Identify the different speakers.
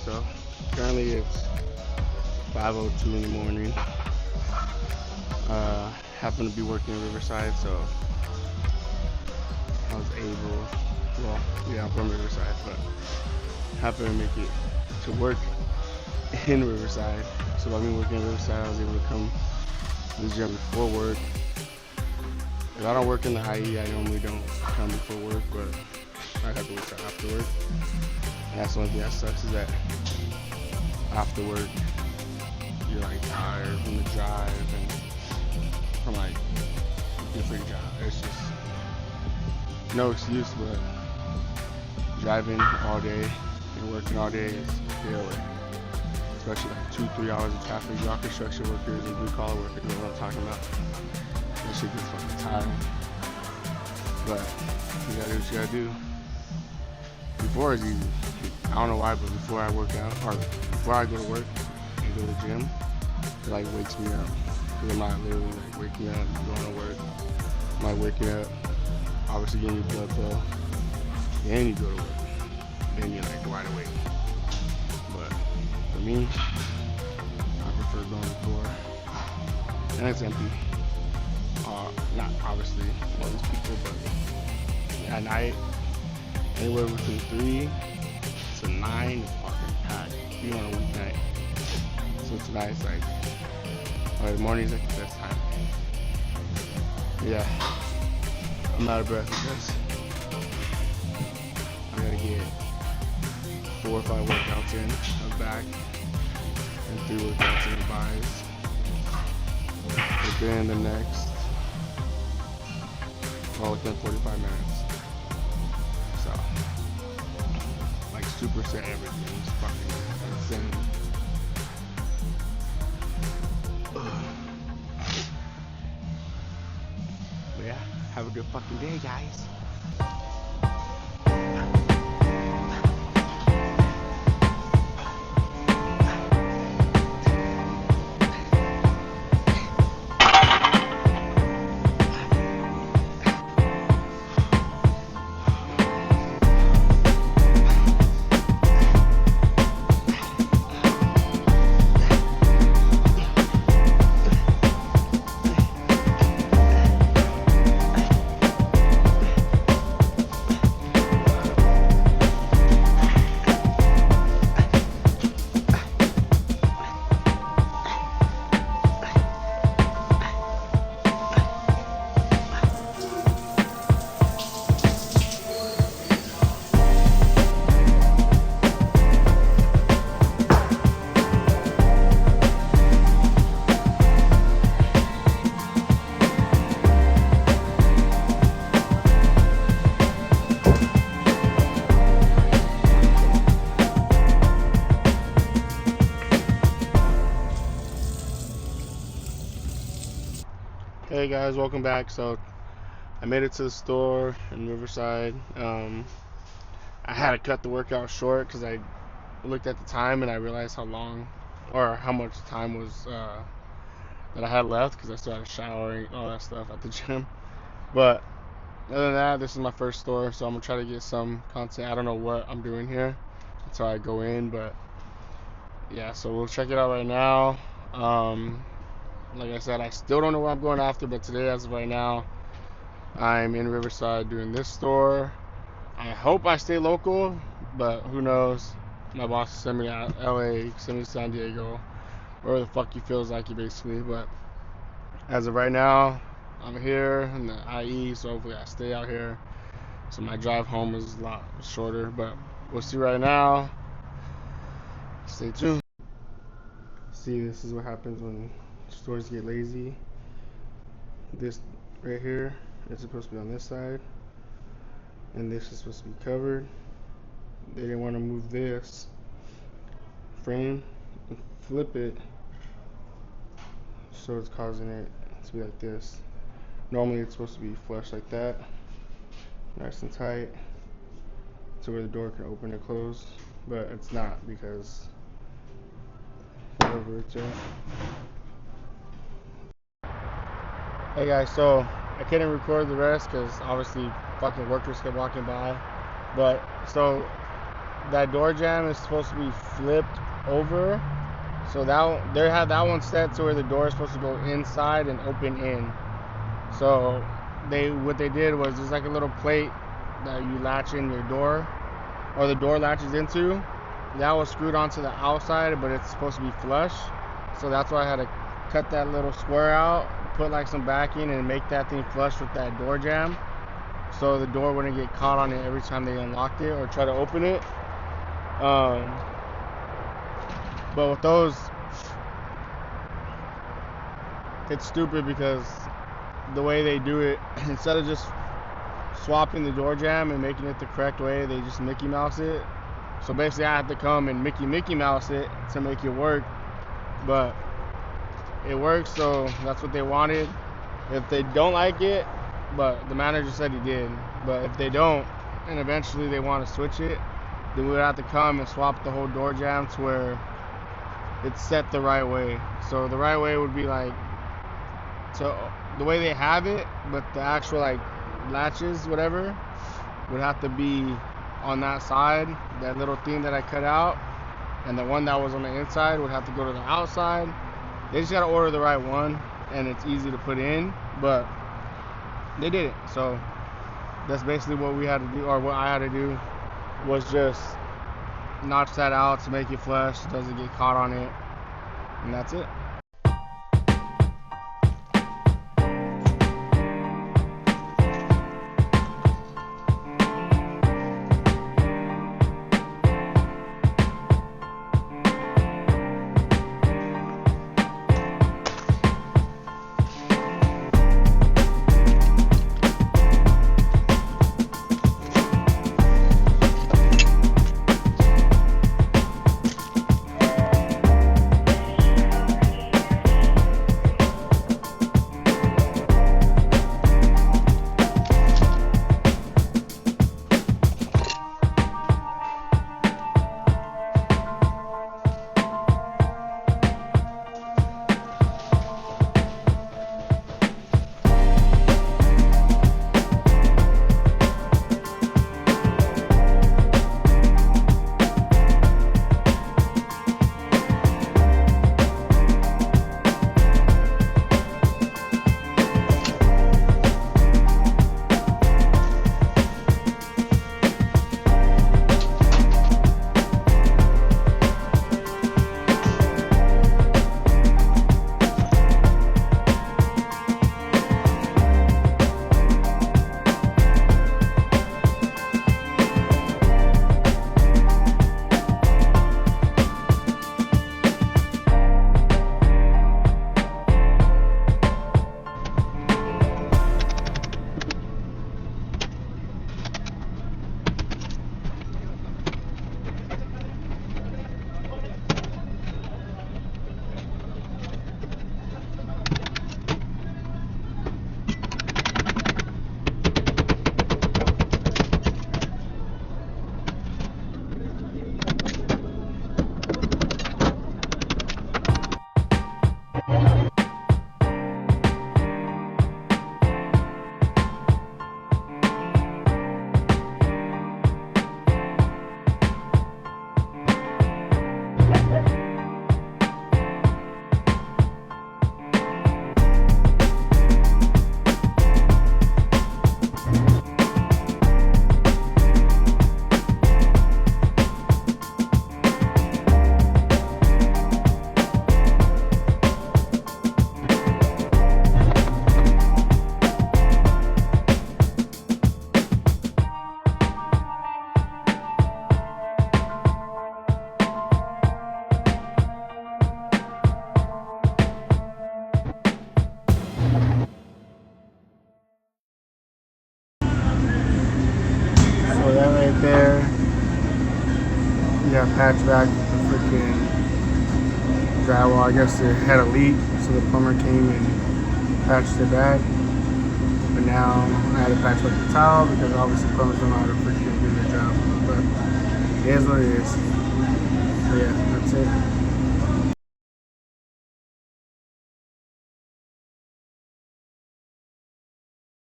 Speaker 1: So currently it's 5:02 in the morning. Happen to be working in Riverside, so I was able, well, yeah, I'm from Riverside, but happened to make it to work in Riverside. So by me working in Riverside, I was able to come to the gym before work. If I don't work in the IE, I normally don't come before work, but I have to wait till after work. And that's the only thing that sucks, is that after work, you're like tired from the drive and from like different jobs. It's just no excuse, but driving all day and working all day is killer. Especially like 2-3 hours of traffic. Y'all construction workers and blue collar workers know what I'm talking about. That shit gets fucking tiring. But you gotta do what you gotta do. Before it's easy. I don't know why, but before I work out, or before I go to work and go to the gym, it like wakes me up. Cause I'm not literally like waking up and going to work. I'm like waking up, obviously getting your blood flow, then you go to work. Then you're like wide awake. But for me, I prefer going before. And it's empty. Not obviously all these people, but at night, anywhere between 3 to 9 is fucking packed, even on a weeknight. So tonight's like, or the morning's like the best time. Yeah, I'm out of breath because I gotta get 4 or 5 workouts in the back and 3 workouts in the buys. Within the next, well, within 45 minutes. So, like superset everything. It's fucking insane. But yeah, have a good fucking day, guys. Hey guys, welcome back. So I made it to the store in Riverside. I had to cut the workout short because I looked at the time and I realized how long or how much time was that I had left, because I still had a shower and all that stuff at the gym. But other than that, this is my first store, so I'm gonna try to get some content. I don't know what I'm doing here until I go in, but yeah, so we'll check it out right now. Like I said, I still don't know where I'm going after, but today, as of right now, I'm in Riverside doing this store. I hope I stay local, but who knows. My boss sent me to LA, sent me to San Diego, wherever the fuck he feels like it basically. But as of right now, I'm here in the IE, so hopefully I stay out here. So my drive home is a lot shorter, but we'll see right now. Stay tuned. See, this is what happens when stores get lazy. This right here is supposed to be on this side, and this is supposed to be covered. They didn't want to move this frame and flip it, so it's causing it to be like this. Normally it's supposed to be flush like that, nice and tight, to where the door can open and close, but it's not because wherever it's at. Hey guys, so I couldn't record the rest because obviously fucking workers kept walking by, but so that door jamb is supposed to be flipped over, so that they had that one set to where the door is supposed to go inside and open in. So what they did was there's like a little plate that you latch in your door, or the door latches into. That was screwed onto the outside, but it's supposed to be flush, so that's why I had to cut that little square out, put like some backing, and make that thing flush with that door jamb, so the door wouldn't get caught on it every time they unlocked it or try to open it. But with those, it's stupid because the way they do it, instead of just swapping the door jamb and making it the correct way, they just Mickey Mouse it. So basically I have to come and Mickey Mouse it to make it work, but it works, so that's what they wanted. If they don't like it, but the manager said he did, but if they don't, and eventually they want to switch it, then we would have to come and swap the whole door jamb to where it's set the right way. So the right way would be like, so the way they have it, but the actual like latches, whatever, would have to be on that side, that little thing that I cut out, and the one that was on the inside would have to go to the outside. They just gotta order the right one, and it's easy to put in, but they did it. So that's basically what we had to do, or what I had to do, was just notch that out to make it flush, doesn't get caught on it, and that's it.
Speaker 2: fire. Yeah, patch back the freaking drywall. I guess it had a leak, so the plumber came and patched it back. But now I had to patch back the tile because obviously plumbers don't know how to freaking do their job. But it is what it is. So yeah, that's it.